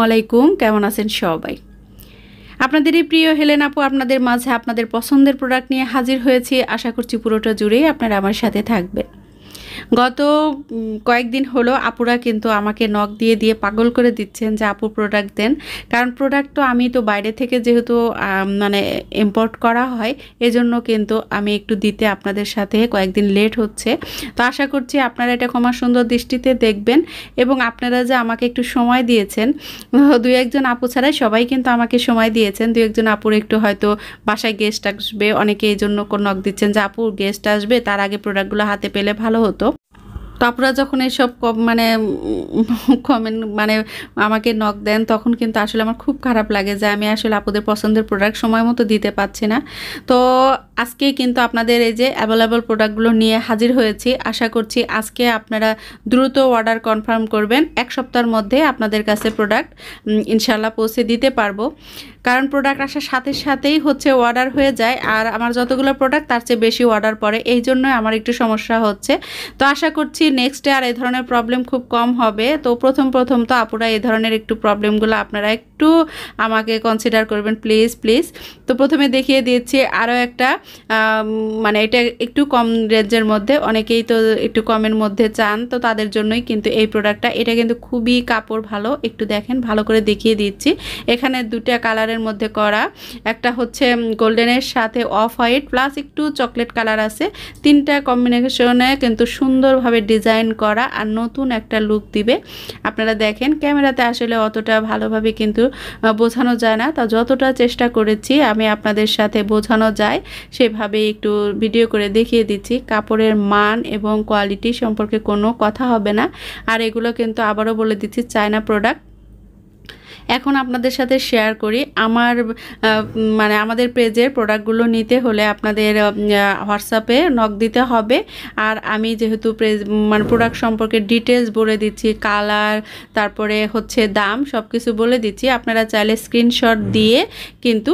আলাইকুম, কেমন আছেন সবাই? আপনাদের এই প্রিয় হেলেন আপু আপনাদের মাঝে আপনাদের পছন্দের প্রোডাক্ট নিয়ে হাজির হয়েছি। আশা করছি পুরোটা জুড়েই আপনারা আমার সাথে থাকবেন। গত কয়েকদিন হলো আপুরা কিন্তু আমাকে নক দিয়ে দিয়ে পাগল করে দিচ্ছেন যে আপু প্রোডাক্ট দেন। কারণ প্রোডাক্ট তো আমি তো বাইরে থেকে যেহেতু মানে ইম্পোর্ট করা হয়, এজন্য কিন্তু আমি একটু দিতে আপনাদের সাথে কয়েকদিন লেট হচ্ছে। তো আশা করছি আপনারা এটা ক্ষমা সুন্দর দৃষ্টিতে দেখবেন এবং আপনারা যে আমাকে একটু সময় দিয়েছেন, দুই একজন আপু ছাড়াই সবাই কিন্তু আমাকে সময় দিয়েছেন। দুই একজন আপুর একটু হয়তো বাসায় গেস্ট আসবে, অনেকে এই জন্য নক দিচ্ছেন যে আপু গেস্ট আসবে, তার আগে প্রোডাক্টগুলো হাতে পেলে ভালো হতো। তো আপনারা যখন এইসব মানে কমেন্ট মানে আমাকে নক দেন, তখন কিন্তু আসলে আমার খুব খারাপ লাগে যে আমি আসলে আপুদের পছন্দের প্রোডাক্ট সময় মতো দিতে পারছি না। তো আজকে কিন্তু আপনাদের এই যে অ্যাভেলেবল প্রোডাক্টগুলো নিয়ে হাজির হয়েছি। আশা করছি আজকে আপনারা দ্রুত অর্ডার কনফার্ম করবেন। এক সপ্তাহের মধ্যে আপনাদের কাছে প্রোডাক্ট ইনশাল্লাহ পৌঁছে দিতে পারবো। কারণ প্রোডাক্ট আসার সাথে সাথেই হচ্ছে অর্ডার হয়ে যায়, আর আমার যতগুলো প্রোডাক্ট তার চেয়ে বেশি অর্ডার পড়ে, এই জন্যই আমার একটু সমস্যা হচ্ছে। তো আশা করছি নেক্সটে আর এই ধরনের প্রবলেম খুব কম হবে। তো প্রথম তো আপুরা এই ধরনের একটু প্রবলেমগুলো আপনারা একটু আমাকে কনসিডার করবেন প্লিজ প্লিজ। তো প্রথমে দেখিয়ে দিচ্ছি আরও একটা মানে এটা একটু কম রেঞ্জের মধ্যে, অনেকেই তো একটু কমের মধ্যে চান, তো তাদের জন্যই কিন্তু এই প্রোডাক্টটা। এটা কিন্তু খুবই কাপড় ভালো, একটু দেখেন, ভালো করে দেখিয়ে দিচ্ছি। এখানে দুটা কালারের মধ্যে করা, একটা হচ্ছে গোল্ডেনের সাথে অফ হোয়াইট প্লাস একটু চকলেট কালার আছে। তিনটা কম্বিনেশনে কিন্তু সুন্দরভাবে ডিজাইন করা আর নতুন একটা লুক দিবে। আপনারা দেখেন ক্যামেরাতে আসলে অতটা ভালোভাবে কিন্তু বোঝানো যায় না, তা যতটা চেষ্টা করেছি আমি আপনাদের সাথে বোঝানো যায় সেভাবে একটু ভিডিও করে দেখিয়ে দিচ্ছি। কাপড়ের মান এবং কোয়ালিটি সম্পর্কে কোনো কথা হবে না। আর এগুলো কিন্তু আবারও বলে দিচ্ছি চায়না প্রোডাক্ট। এখন আপনাদের সাথে শেয়ার করি আমার মানে আমাদের পেজের প্রোডাক্টগুলো নিতে হলে আপনাদের হোয়াটসঅ্যাপে নক দিতে হবে। আর আমি যেহেতু মানে প্রোডাক্ট সম্পর্কে ডিটেলস বলে দিচ্ছি, কালার, তারপরে হচ্ছে দাম, সব কিছু বলে দিচ্ছি। আপনারা চাইলে স্ক্রিনশট দিয়ে কিন্তু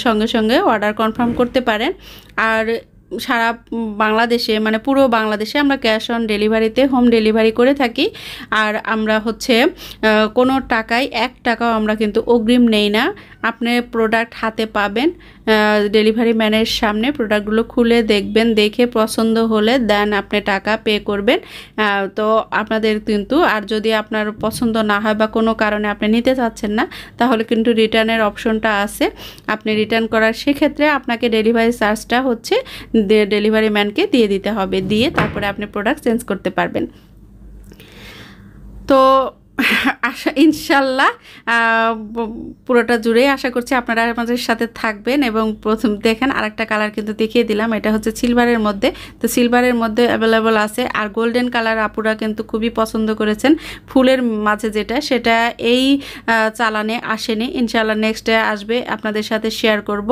সঙ্গে সঙ্গে অর্ডার কনফার্ম করতে পারেন। আর সারা বাংলাদেশে মানে পুরো বাংলাদেশে আমরা ক্যাশ অন ডেলিভারিতে হোম ডেলিভারি করে থাকি। আর আমরা হচ্ছে কোনো টাকায় 1 টাকাও আমরা কিন্তু অগ্রিম নেই না। আপনি প্রোডাক্ট হাতে পাবেন, ডেলিভারি ম্যানের সামনে প্রোডাক্টগুলো খুলে দেখবেন, দেখে পছন্দ হলে দেন আপনি টাকা পে করবেন। তো আপনাদের কিন্তু, আর যদি আপনার পছন্দ না হয় বা কোনো কারণে আপনি নিতে চাচ্ছেন না, তাহলে কিন্তু রিটার্নের অপশনটা আছে। আপনি রিটার্ন করার সেক্ষেত্রে আপনাকে ডেলিভারি চার্জটা হচ্ছে ডেলিভারি ম্যানকে দিয়ে দিতে হবে, দিয়ে তারপরে আপনি প্রোডাক্ট চেঞ্জ করতে পারবেন। তো ইনশাল্লাহ পুরোটা জুড়েই আশা করছি আপনারা আমাদের সাথে থাকবেন। এবং প্রথম দেখেন আরেকটা কালার কিন্তু দেখিয়ে দিলাম, এটা হচ্ছে সিলভারের মধ্যে। তো সিলভারের মধ্যে অ্যাভেলেবল আছে। আর গোল্ডেন কালার আপুরা কিন্তু খুবই পছন্দ করেছেন, ফুলের মাঝে যেটা, সেটা এই চালানে আসেনি, ইনশাল্লাহ নেক্সটে আসবে, আপনাদের সাথে শেয়ার করব।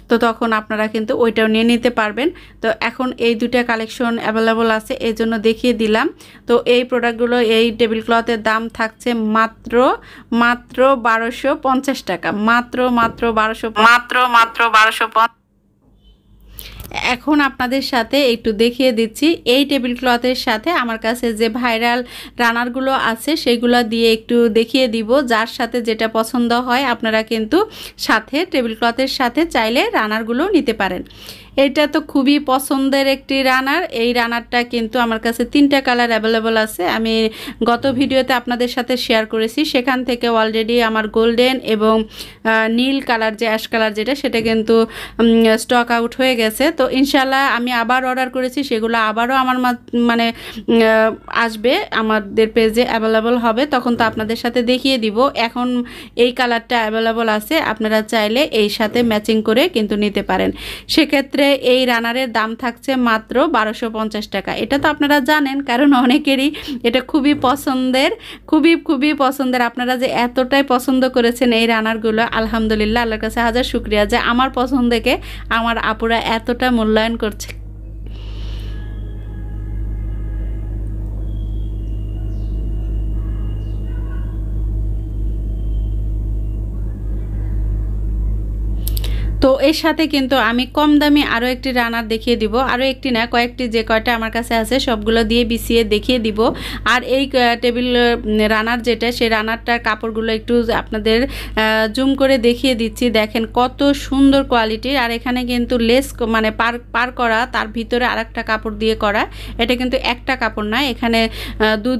তো তখন আপনারা কিন্তু ওইটাও নিয়ে নিতে পারবেন। তো এখন এই দুটা কালেকশন অ্যাভেলেবল আছে, এই জন্য দেখিয়ে দিলাম। তো এই প্রোডাক্টগুলো, এই টেবিল ক্লথের দাম থাকছে মাত্র 1250 টাকা, মাত্র 1250। এখন আপনাদের সাথে একটু দেখিয়ে দিচ্ছি এই টেবিল ক্লথের সাথে আমার কাছে যে ভাইরাল রানারগুলো আছে সেগুলো দিয়ে একটু দেখিয়ে দিব। যার সাথে যেটা পছন্দ হয় আপনারা কিন্তু সাথে টেবিল ক্লথের সাথে চাইলে রানারগুলো নিতে পারেন। এটা তো খুবই পছন্দের একটি রানার। এই রানারটা কিন্তু আমার কাছে 3টা কালার অ্যাভেলেবল আছে। আমি গত ভিডিওতে আপনাদের সাথে শেয়ার করেছি, সেখান থেকে অলরেডি আমার গোল্ডেন এবং নীল কালার, যে অ্যাশ কালার যেটা, সেটা কিন্তু স্টক আউট হয়ে গেছে। তো ইনশাল্লাহ আমি আবার অর্ডার করেছি, সেগুলো আবারও আমার মানে আসবে, আমাদের পেজে অ্যাভেলেবল হবে, তখন তো আপনাদের সাথে দেখিয়ে দিব। এখন এই কালারটা অ্যাভেলেবল আছে, আপনারা চাইলে এই সাথে ম্যাচিং করে কিন্তু নিতে পারেন। সেক্ষেত্রে এই রানারের দাম থাকছে মাত্র 1250 টাকা। এটা তো আপনারা জানেন, কারণ অনেকেরই এটা খুবই পছন্দের, খুবই পছন্দের। আপনারা যে এতটাই পছন্দ করেছেন এই রানারগুলো, আলহামদুলিল্লাহ, আল্লাহর কাছে হাজার শুকরিয়া যে আমার পছন্দকে আমার আপুরা এতটা মূল্যায়ন করছে। তো এর সাথে কিন্তু আমি কম দামি আরও একটি রানার দেখিয়ে দিব, আরও একটি না কয়েকটি, যে কয়টা আমার কাছে আছে সবগুলো দিয়ে বিছিয়ে দেখিয়ে দিব। আর এই টেবিল রানার যেটা, সেই রানারটার কাপড়গুলো একটু আপনাদের জুম করে দেখিয়ে দিচ্ছি। দেখেন কত সুন্দর কোয়ালিটির। আর এখানে কিন্তু লেস মানে পার করা, তার ভিতরে আরেকটা কাপড় দিয়ে করা। এটা কিন্তু একটা কাপড় না, এখানে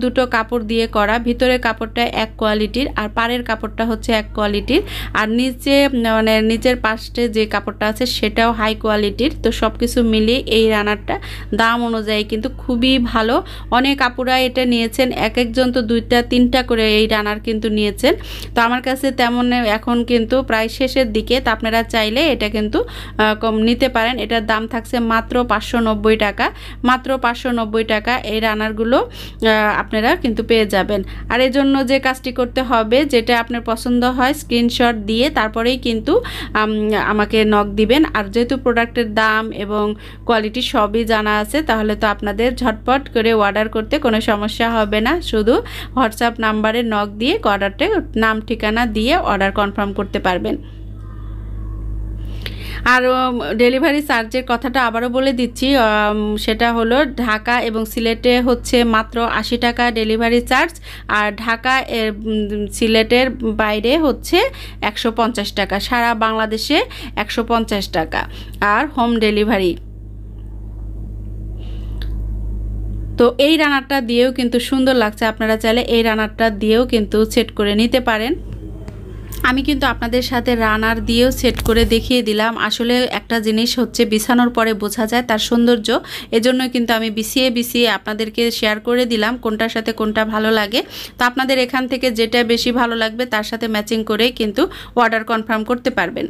দুটো কাপড় দিয়ে করা। ভিতরের কাপড়টা এক কোয়ালিটির আর পাড়ের কাপড়টা হচ্ছে এক কোয়ালিটির। আর নিচে মানে নিচের পাশে যে কাপড়টা আছে সেটাও হাই কোয়ালিটির। তো সব কিছু মিলিয়ে এই রানারটা দাম অনুযায়ী কিন্তু খুবই ভালো। অনেক আপুরা এটা নিয়েছেন, এক একজন তো 2টা 3টা করে এই রানার কিন্তু নিয়েছেন। তো আমার কাছে তেমন এখন কিন্তু প্রায় শেষের দিকে, তো আপনারা চাইলে এটা কিন্তু কম নিতে পারেন। এটার দাম থাকছে মাত্র 590 টাকা, মাত্র 590 টাকা এই রানারগুলো আপনারা কিন্তু পেয়ে যাবেন। আর এর জন্য যে কাজটি করতে হবে, যেটা আপনার পছন্দ হয় স্ক্রিনশট দিয়ে তারপরেই কিন্তু আমাকে নক দিবেন। আর যেহেতু প্রোডাক্টের দাম এবং কোয়ালিটি সবই জানা আছে, তাহলে তো আপনাদের ঝটপট করে অর্ডার করতে কোনো সমস্যা হবে না। শুধু হোয়াটসঅ্যাপ নাম্বারে নক দিয়ে অর্ডারটা নাম ঠিকানা দিয়ে অর্ডার কনফার্ম করতে পারবেন। আর ডেলিভারি চার্জের কথাটা আবারও বলে দিচ্ছি, সেটা হলো ঢাকা এবং সিলেটে হচ্ছে মাত্র 80 টাকা ডেলিভারি চার্জ, আর ঢাকা সিলেটের বাইরে হচ্ছে 150 টাকা, সারা বাংলাদেশে 150 টাকা আর হোম ডেলিভারি। তো এই রানারটা দিয়েও কিন্তু সুন্দর লাগছে, আপনারা চাইলে এই রানারটা দিয়েও কিন্তু সেট করে নিতে পারেন। আমি কিন্তু আপনাদের সাথে রানার দিয়েও সেট করে দেখিয়ে দিলাম। আসলে একটা জিনিস হচ্ছে বিছানোর পরে বোঝা যায় তার সৌন্দর্য, এজন্য কিন্তু আমি বিছিয়ে আপনাদেরকে শেয়ার করে দিলাম কোনটার সাথে কোনটা ভালো লাগে। তো আপনাদের এখান থেকে যেটা বেশি ভালো লাগবে তার সাথে ম্যাচিং করে কিন্তু অর্ডার কনফার্ম করতে পারবেন।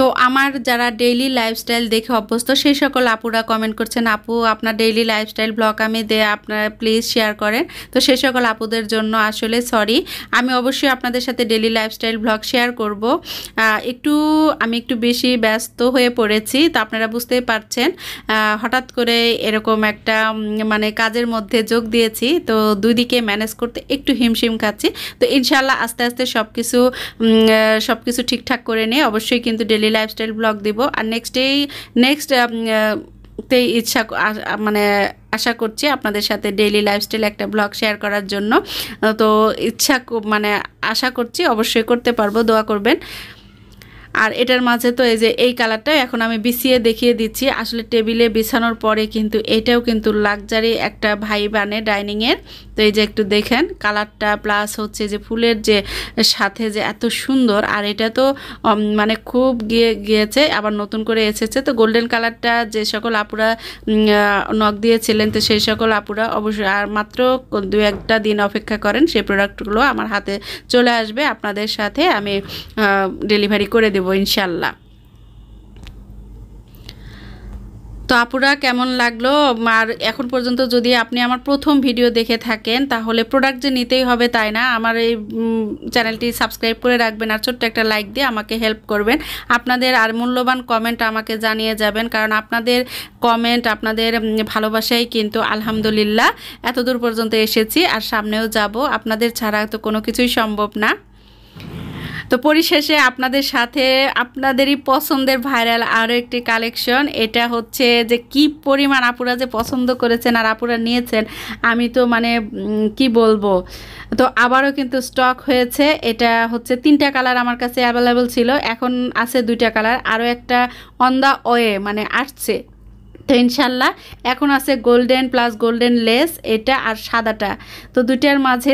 তো আমার যারা ডেইলি লাইফস্টাইল দেখে অভ্যস্ত সেই সকল আপুরা কমেন্ট করছেন, আপু আপনার ডেইলি লাইফস্টাইল ব্লগ আমি আপনারা প্লিজ শেয়ার করেন। তো সেই সকল আপুদের জন্য আসলে সরি, আমি অবশ্যই আপনাদের সাথে ডেইলি লাইফস্টাইল ব্লগ শেয়ার করব। আমি একটু বেশি ব্যস্ত হয়ে পড়েছি, তো আপনারা বুঝতেই পারছেন হঠাৎ করে এরকম একটা মানে কাজের মধ্যে যোগ দিয়েছি, তো দুই দিকে ম্যানেজ করতে একটু হিমশিম খাচ্ছি। তো ইনশাল্লাহ আস্তে আস্তে সব কিছু ঠিকঠাক করে নিয়ে অবশ্যই কিন্তু ডেইলি লাইফস্টাইল ব্লগ দিব। আর নেক্সট মানে আশা করছি আপনাদের সাথে ডেইলি লাইফস্টাইল একটা ব্লগ শেয়ার করার জন্য। তো মানে আশা করছি অবশ্যই করতে পারবো, দোয়া করবেন। আর এটার মাঝে তো এই যে এই কালারটা এখন আমি বিছিয়ে দেখিয়ে দিচ্ছি। আসলে টেবিলে বিছানোর পরে কিন্তু এটাও কিন্তু লাক্সারি একটা ভাইব আনে ডাইনিংয়ের। তো এই যে একটু দেখেন কালারটা, প্লাস হচ্ছে যে ফুলের যে সাথে যে এত সুন্দর। আর এটা তো মানে খুব গিয়েছে, আবার নতুন করে এসেছে। তো গোল্ডেন কালারটা যে সকল আপুরা নক দিয়েছিলেন, তো সেই সকল আপুরা অবশ্যই আর মাত্র 2-1টা দিন অপেক্ষা করেন, সেই প্রোডাক্টগুলো আমার হাতে চলে আসবে, আপনাদের সাথে আমি ডেলিভারি করে দেব ইনশাল্লাহ। তো আপুরা কেমন লাগলো? আর এখন পর্যন্ত যদি আপনি আমার প্রথম ভিডিও দেখে থাকেন, তাহলে প্রোডাক্ট যে নিতেই হবে তাই না, আমার এই চ্যানেলটি সাবস্ক্রাইব করে রাখবেন আর ছোট্ট একটা লাইক দিয়ে আমাকে হেল্প করবেন। আপনাদের আর মূল্যবান কমেন্ট আমাকে জানিয়ে যাবেন, কারণ আপনাদের কমেন্ট, আপনাদের ভালোবাসাই কিন্তু আলহামদুলিল্লাহ এতদূর পর্যন্ত এসেছি, আর সামনেও যাব। আপনাদের ছাড়া তো কোনো কিছুই সম্ভব না। তো পরিশেষে আপনাদের সাথে আপনাদেরই পছন্দের ভাইরাল আরও একটি কালেকশন। এটা হচ্ছে যে কি পরিমাণ আপুরা যে পছন্দ করেছেন আর আপুরা নিয়েছেন, আমি তো মানে কি বলবো। তো আবারও কিন্তু স্টক হয়েছে। এটা হচ্ছে 3টা কালার আমার কাছে অ্যাভেলেবল ছিল, এখন আছে 2টা কালার, আরও একটা অন দ্য ওয়ে মানে আসছে। তো ইনশাল্লাহ এখন আছে গোল্ডেন প্লাস গোল্ডেন লেস এটা আর সাদাটা। তো দুইটার মাঝে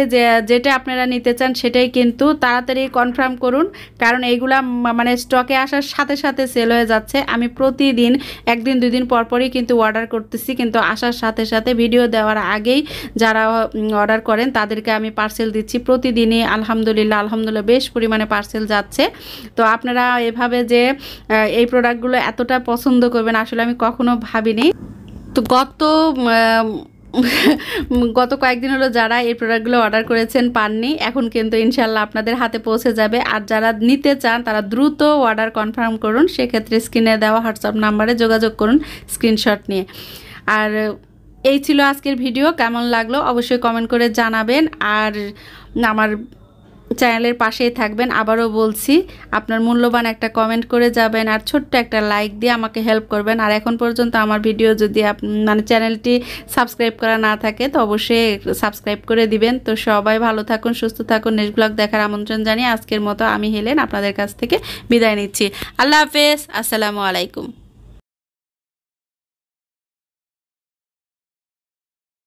যেটা আপনারা নিতে চান সেটাই কিন্তু তাড়াতাড়ি কনফার্ম করুন, কারণ এইগুলা মানে স্টকে আসার সাথে সাথে সেল হয়ে যাচ্ছে। আমি প্রতিদিন 1-2 দিন পরপরই কিন্তু অর্ডার করতেছি, কিন্তু আসার সাথে সাথে ভিডিও দেওয়ার আগেই যারা অর্ডার করেন তাদেরকে আমি পার্সেল দিচ্ছি প্রতিদিনই। আলহামদুলিল্লাহ বেশ পরিমাণে পার্সেল যাচ্ছে। তো আপনারা এভাবে যে এই প্রোডাক্টগুলো এতটা পছন্দ করবেন আসলে আমি কখনো ভাবিনি। তো গত কয়েকদিন হলো যারা এই প্রোডাক্টগুলো অর্ডার করেছেন পাননি, এখন কিন্তু ইনশাল্লাহ আপনাদের হাতে পৌঁছে যাবে। আর যারা নিতে চান তারা দ্রুত অর্ডার কনফার্ম করুন, সেক্ষেত্রে স্ক্রিনে দেওয়া হোয়াটসঅ্যাপ নাম্বারে যোগাযোগ করুন স্ক্রিনশট নিয়ে। আর এই ছিল আজকের ভিডিও, কেমন লাগলো অবশ্যই কমেন্ট করে জানাবেন। আর আমার চ্যানেলের পাশেই থাকবেন। আবারও বলছি, আপনার মূল্যবান একটা কমেন্ট করে যাবেন আর ছোট্ট একটা লাইক দিয়ে আমাকে হেল্প করবেন। আর এখন পর্যন্ত আমার ভিডিও যদি মানে চ্যানেলটি সাবস্ক্রাইব করা না থাকে তো অবশ্যই সাবস্ক্রাইব করে দিবেন। তো সবাই ভালো থাকুন, সুস্থ থাকুন। নেক্সট ব্লগ দেখার আমন্ত্রণ জানিয়ে আজকের মতো আমি হেলেন আপনাদের কাছ থেকে বিদায় নিচ্ছি। আল্লাহ হাফেজ, আসসালামু আলাইকুম।